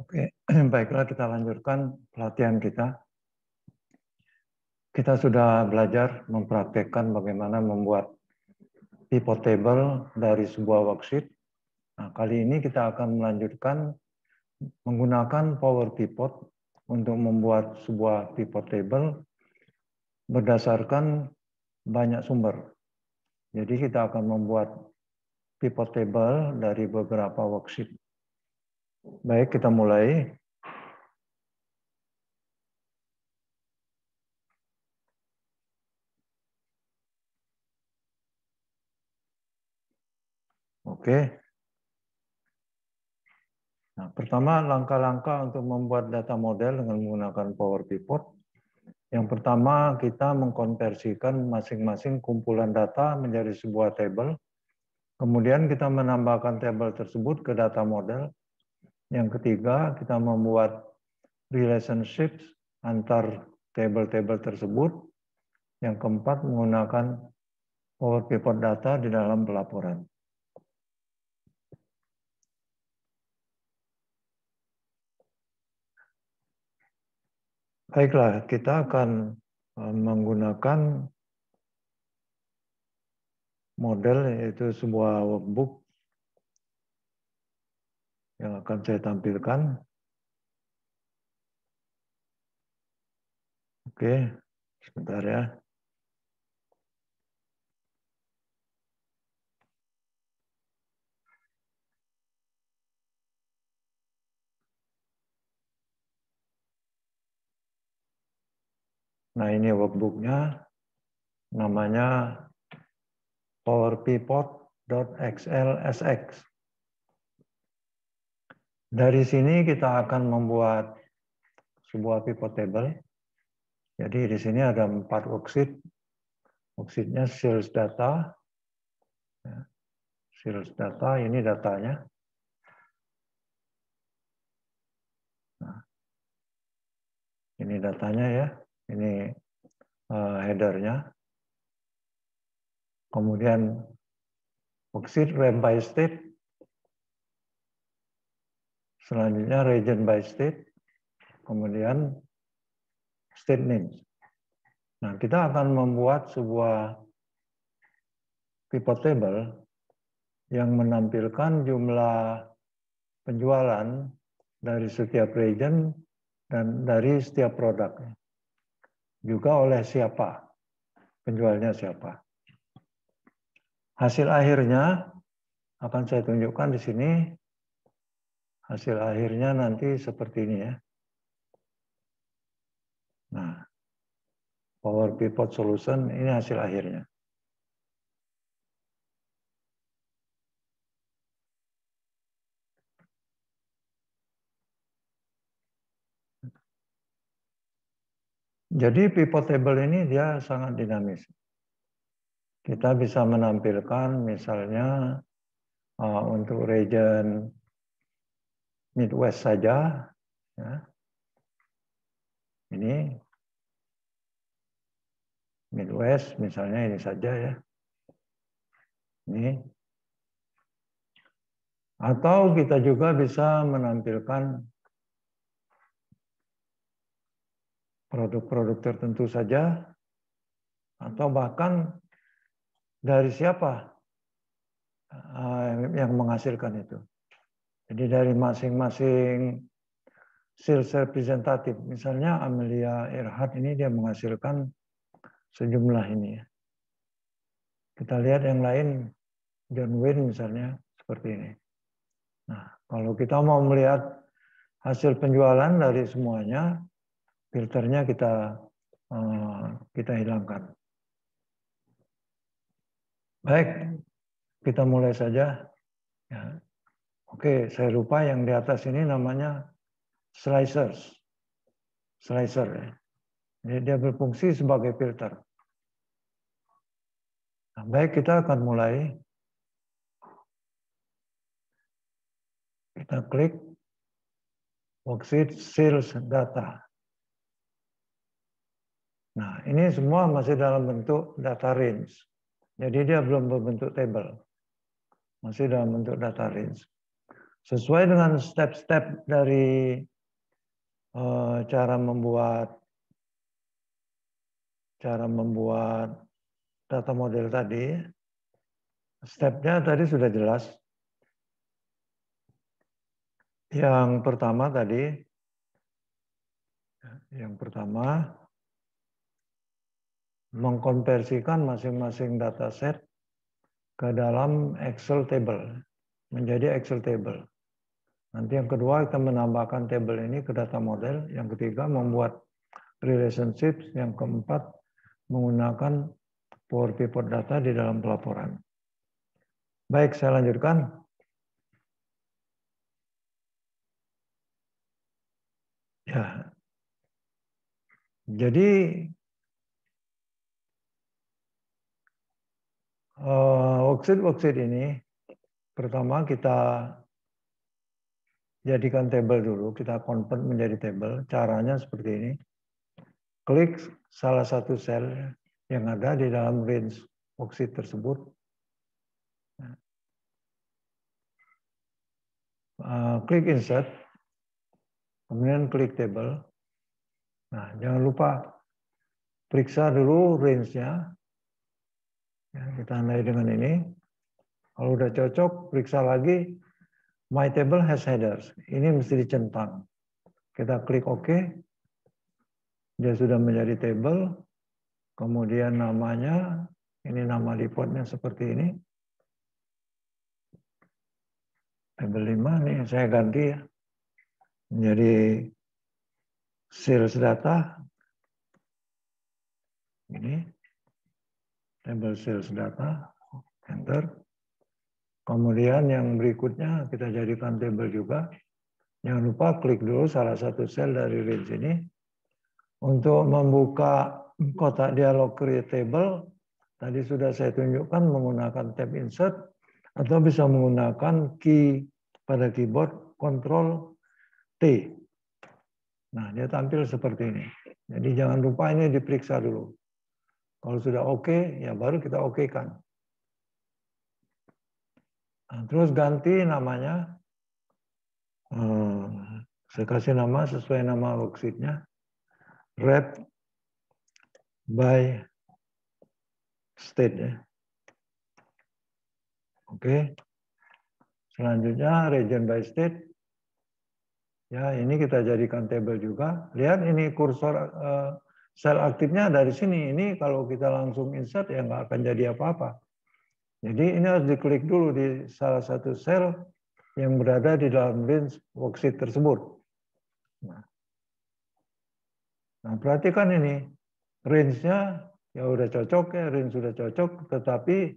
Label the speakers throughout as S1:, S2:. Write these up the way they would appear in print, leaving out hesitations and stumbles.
S1: Oke, baiklah kita lanjutkan pelatihan kita. Kita sudah belajar mempraktekkan bagaimana membuat pivot table dari sebuah worksheet. Nah, kali ini kita akan melanjutkan menggunakan Power Pivot untuk membuat sebuah pivot table berdasarkan banyak sumber. Jadi kita akan membuat pivot table dari beberapa worksheet. Baik, kita mulai. Oke. Nah, pertama, langkah-langkah untuk membuat data model dengan menggunakan Power Pivot. Yang pertama, kita mengkonversikan masing-masing kumpulan data menjadi sebuah tabel. Kemudian kita menambahkan tabel tersebut ke data model. Yang ketiga, kita membuat relationships antar tabel-tabel tersebut. Yang keempat, menggunakan Power Pivot data di dalam pelaporan. Baiklah, kita akan menggunakan model, yaitu sebuah workbook yang akan saya tampilkan. Oke, sebentar ya. Nah, ini workbooknya, namanya powerpivot.xlsx. Dari sini kita akan membuat sebuah pivot table. Jadi di sini ada 4 worksheet. Worksheetnya sales data. Sales data, ini datanya. Nah, ini datanya ya. Ini headernya. Kemudian worksheet rank by state. Selanjutnya region by state. Kemudian state names. Nah, kita akan membuat sebuah pivot table yang menampilkan jumlah penjualan dari setiap region dan dari setiap produk. Juga oleh siapa, penjualnya siapa. Hasil akhirnya akan saya tunjukkan di sini. Hasil akhirnya nanti seperti ini ya. Nah, Power Pivot Solution ini hasil akhirnya. Jadi pivot table ini dia sangat dinamis. Kita bisa menampilkan misalnya untuk region Midwest saja, ya. Ini Midwest misalnya ini saja ya. Ini. Atau kita juga bisa menampilkan produk-produk tertentu saja, atau bahkan dari siapa yang menghasilkan itu. Jadi dari masing-masing sales representative, misalnya Amelia Earhart ini dia menghasilkan sejumlah ini ya. Kita lihat yang lain, John Wayne misalnya seperti ini. Nah, kalau kita mau melihat hasil penjualan dari semuanya, filternya kita hilangkan. Baik, kita mulai saja. Ya. Oke, saya lupa yang di atas ini namanya slicers. Slicer ya. Jadi dia berfungsi sebagai filter. Nah, baik, kita akan mulai. Kita klik worksheet sales data. Nah, ini semua masih dalam bentuk data range. Jadi dia belum berbentuk table. Masih dalam bentuk data range. Sesuai dengan step-step dari cara membuat data model tadi, stepnya tadi sudah jelas. Yang pertama mengkonversikan masing-masing dataset ke dalam Excel table, menjadi Excel table. Nanti yang kedua kita menambahkan table ini ke data model. Yang ketiga membuat relationships. Yang keempat menggunakan Power Pivot data di dalam pelaporan. Baik, saya lanjutkan. Ya, jadi worksheet ini pertama kita jadikan table dulu, kita convert menjadi table. Caranya seperti ini. Klik salah satu sel yang ada di dalam range worksheet tersebut. Klik insert, kemudian klik table. Nah, jangan lupa periksa dulu range-nya. Ya, kita tandai dengan ini. Kalau udah cocok, periksa lagi. My table has headers. Ini mesti dicentang. Kita klik OK. Dia sudah menjadi table. Kemudian namanya, ini nama reportnya seperti ini. Table 5 nih saya ganti ya. Menjadi sales data. Ini. Table sales data. Enter. Kemudian yang berikutnya kita jadikan table juga. Jangan lupa klik dulu salah satu sel dari range ini. Untuk membuka kotak dialog create table, tadi sudah saya tunjukkan menggunakan tab insert atau bisa menggunakan key pada keyboard Ctrl T. Nah, dia tampil seperti ini. Jadi jangan lupa ini diperiksa dulu. Kalau sudah oke, ya baru kita okekan. Nah, terus ganti namanya. Saya kasih nama sesuai nama worksheet-nya. Wrap by state ya. Oke. Selanjutnya region by state. Ya, ini kita jadikan table juga. Lihat ini kursor sel aktifnya dari sini. Ini kalau kita langsung insert ya nggak akan jadi apa-apa. Jadi ini harus diklik dulu di salah satu sel yang berada di dalam range worksheet tersebut. Nah, perhatikan ini. Range-nya ya udah cocok ya, range sudah cocok, tetapi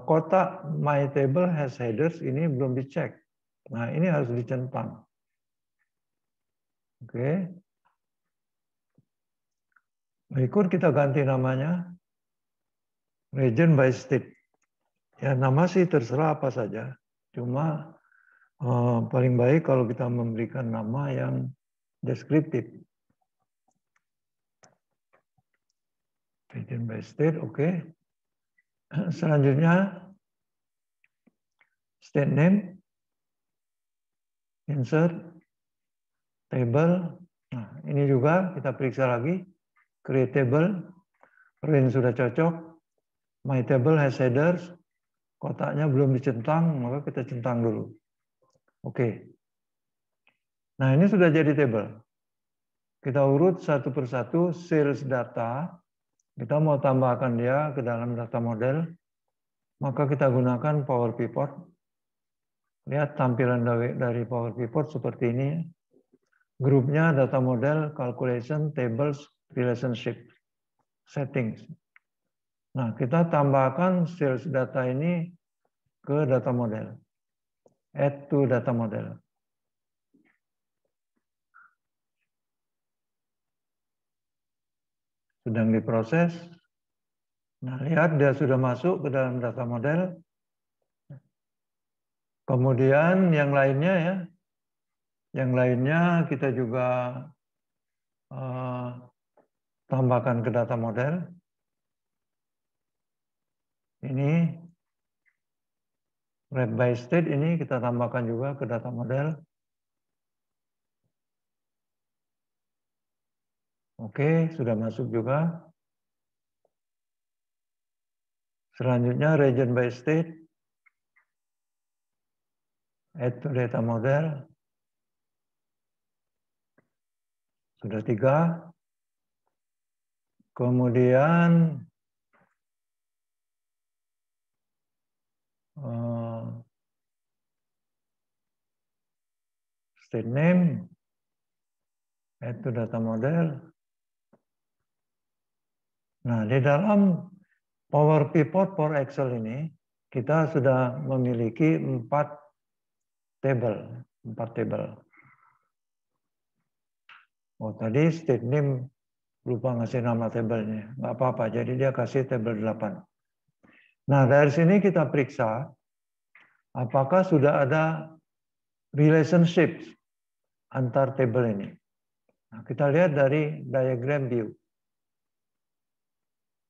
S1: kotak my table has headers ini belum dicek. Nah, ini harus dicentang. Oke. Berikut kita ganti namanya region by state. Ya, nama sih terserah apa saja. Cuma paling baik kalau kita memberikan nama yang deskriptif. Region by state, oke. Selanjutnya state name, insert, table. Nah, ini juga kita periksa lagi. Create table, range sudah cocok. My table has headers, kotaknya belum dicentang, maka kita centang dulu. Oke. Nah, ini sudah jadi table. Kita urut satu persatu sales data. Kita mau tambahkan dia ke dalam data model, maka kita gunakan Power Pivot. Lihat tampilan dari Power Pivot seperti ini. Grupnya data model, calculation, tables, relationship, settings. Nah, kita tambahkan sales data ini ke data model. Add to data model. Sedang diproses. Nah, lihat dia sudah masuk ke dalam data model. Kemudian yang lainnya ya, yang lainnya kita juga tambahkan ke data model. Ini Wrap by state ini kita tambahkan juga ke data model. Oke, sudah masuk juga. Selanjutnya region by state. Add to data model. Sudah 3. Kemudian state name. Add to data model. Nah, di dalam Power Pivot for Excel ini, kita sudah memiliki 4 tabel. Oh, tadi state name lupa ngasih nama tabelnya. Nggak apa-apa, jadi dia kasih tabel 8. Nah, dari sini kita periksa apakah sudah ada relationship antar tabel ini. Nah, kita lihat dari diagram view.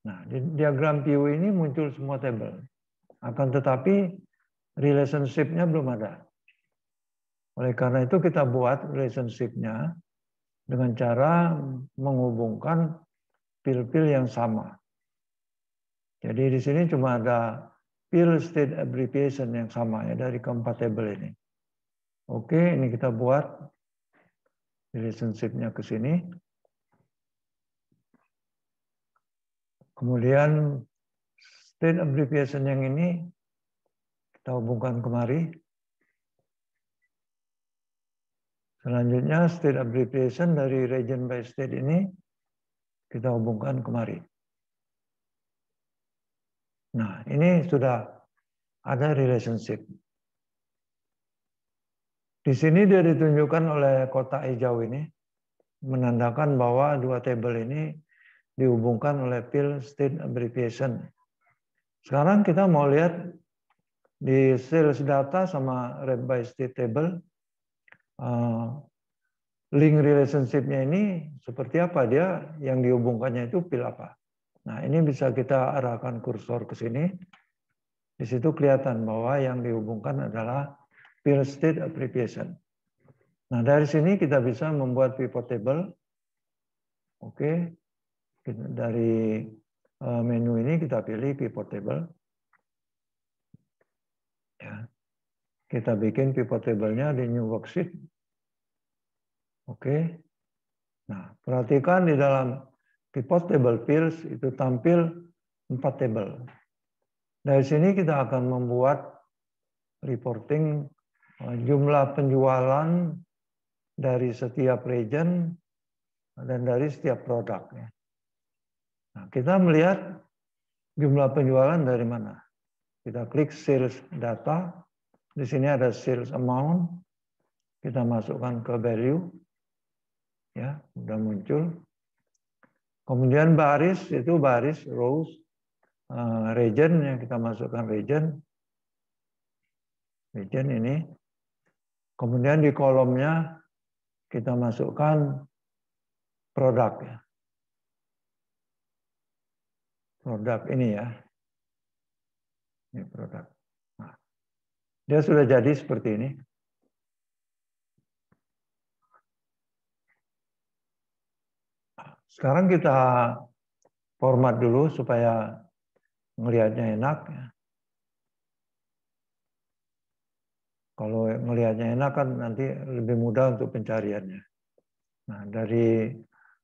S1: Nah, di diagram view ini muncul semua tabel. Akan tetapi relationship-nya belum ada. Oleh karena itu kita buat relationship-nya dengan cara menghubungkan pil-pil yang sama. Jadi di sini cuma ada pil state abbreviation yang sama ya dari keempat tabel ini. Oke, ini kita buat relationship-nya ke sini. Kemudian state abbreviation yang ini kita hubungkan kemari. Selanjutnya state abbreviation dari region by state ini kita hubungkan kemari. Nah, ini sudah ada relationship. Di sini dia ditunjukkan oleh kotak hijau ini, menandakan bahwa dua tabel ini dihubungkan oleh pil state abbreviation. Sekarang kita mau lihat di sales data sama wrap by state table, link relationship-nya ini seperti apa, dia yang dihubungkannya itu pil apa. Nah, ini bisa kita arahkan kursor ke sini. Di situ kelihatan bahwa yang dihubungkan adalah pil state abbreviation. Nah, dari sini kita bisa membuat pivot table. Oke. Dari menu ini kita pilih pivot table. Ya. Kita bikin pivot table-nya di new worksheet. Oke. Nah, perhatikan di dalam pivot table fields itu tampil 4 table. Dari sini kita akan membuat reporting jumlah penjualan dari setiap region dan dari setiap produk. Nah, kita melihat jumlah penjualan dari mana. Kita klik sales data. Di sini ada sales amount. Kita masukkan ke value. Ya, sudah muncul. Kemudian baris itu baris rows, region yang kita masukkan region ini. Kemudian di kolomnya kita masukkan produk ya. Produk ini ya. Ini produk. Nah, dia sudah jadi seperti ini. Sekarang kita format dulu supaya melihatnya enak. Kalau melihatnya enak kan nanti lebih mudah untuk pencariannya. Nah, dari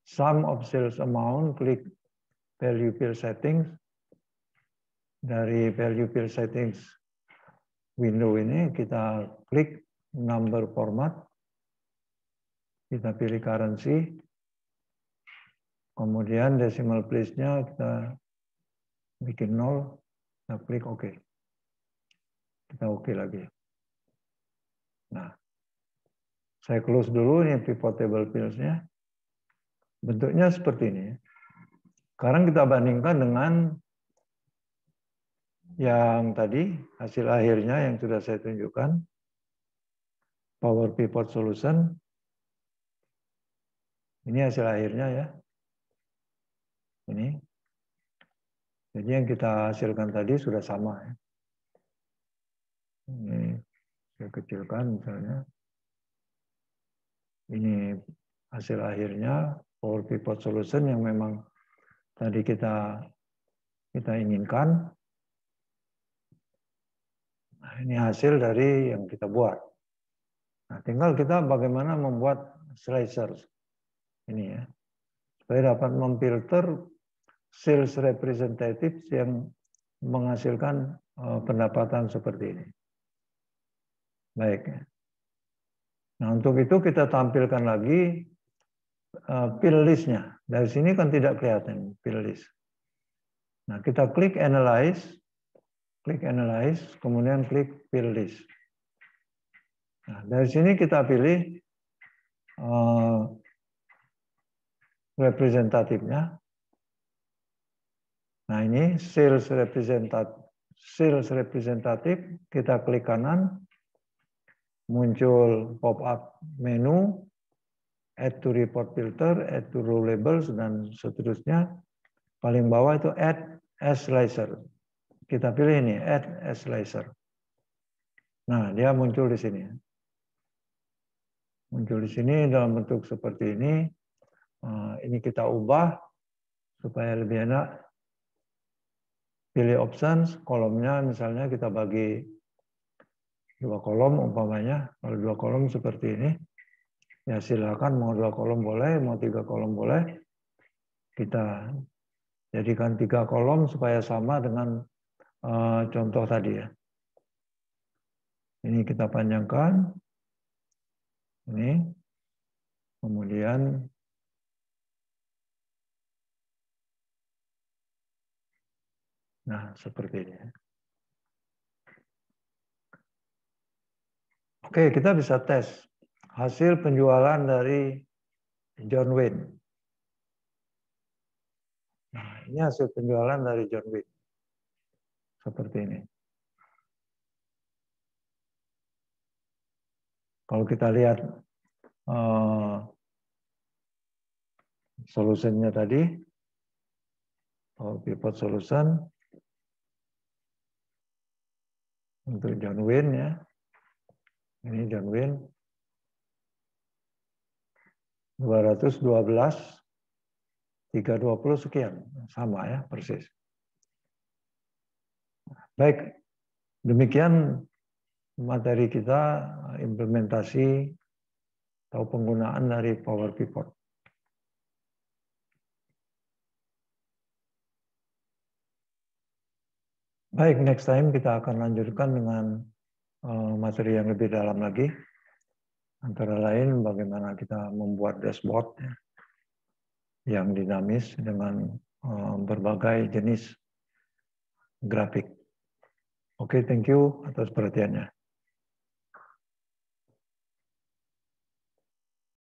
S1: sum of sales amount, klik value field settings. Dari value field settings window ini kita klik number format. Kita pilih currency. Kemudian decimal place-nya kita bikin 0, kita klik OK. Kita OK lagi. Nah, saya close dulu ini pivot table fields-nya. Bentuknya seperti ini. Sekarang kita bandingkan dengan yang tadi, hasil akhirnya yang sudah saya tunjukkan. Power Pivot Solution. Ini hasil akhirnya ya. Ini. Jadi yang kita hasilkan tadi sudah sama ya. Ini saya kecilkan misalnya. Ini hasil akhirnya Power Pivot Solution yang memang tadi kita inginkan. Nah, ini hasil dari yang kita buat. Nah, tinggal kita bagaimana membuat slicer ini ya, supaya dapat memfilter sales representative yang menghasilkan pendapatan seperti ini. Baik. Nah, untuk itu kita tampilkan lagi fill list-nya. Dari sini kan tidak kelihatan fill list. Nah, kita klik analyze, kemudian klik fill list. Nah, dari sini kita pilih representatifnya. Nah, ini sales representative, kita klik kanan, muncul pop-up menu, add to report filter, add to row labels, dan seterusnya. Paling bawah itu add as slicer. Kita pilih ini, add as slicer. Nah, dia muncul di sini. Muncul di sini dalam bentuk seperti ini. Ini kita ubah supaya lebih enak. Pilih options, kolomnya misalnya kita bagi 2 kolom umpamanya. Kalau 2 kolom seperti ini, ya silakan mau 2 kolom boleh, mau 3 kolom boleh. Kita jadikan 3 kolom supaya sama dengan contoh tadi ya. Ini kita panjangkan. Ini. Kemudian nah, seperti ini. Oke, kita bisa tes hasil penjualan dari John Wayne. Nah, ini hasil penjualan dari John Wayne. Seperti ini. Kalau kita lihat solusinya tadi, pivot solution untuk John Wayne ya. Ini John Wayne 212 320 sekian, sama ya persis. Baik, demikian materi kita implementasi atau penggunaan dari Power Pivot. Baik, next time kita akan lanjutkan dengan materi yang lebih dalam lagi. Antara lain bagaimana kita membuat dashboard yang dinamis dengan berbagai jenis grafik. Oke, thank you atas perhatiannya.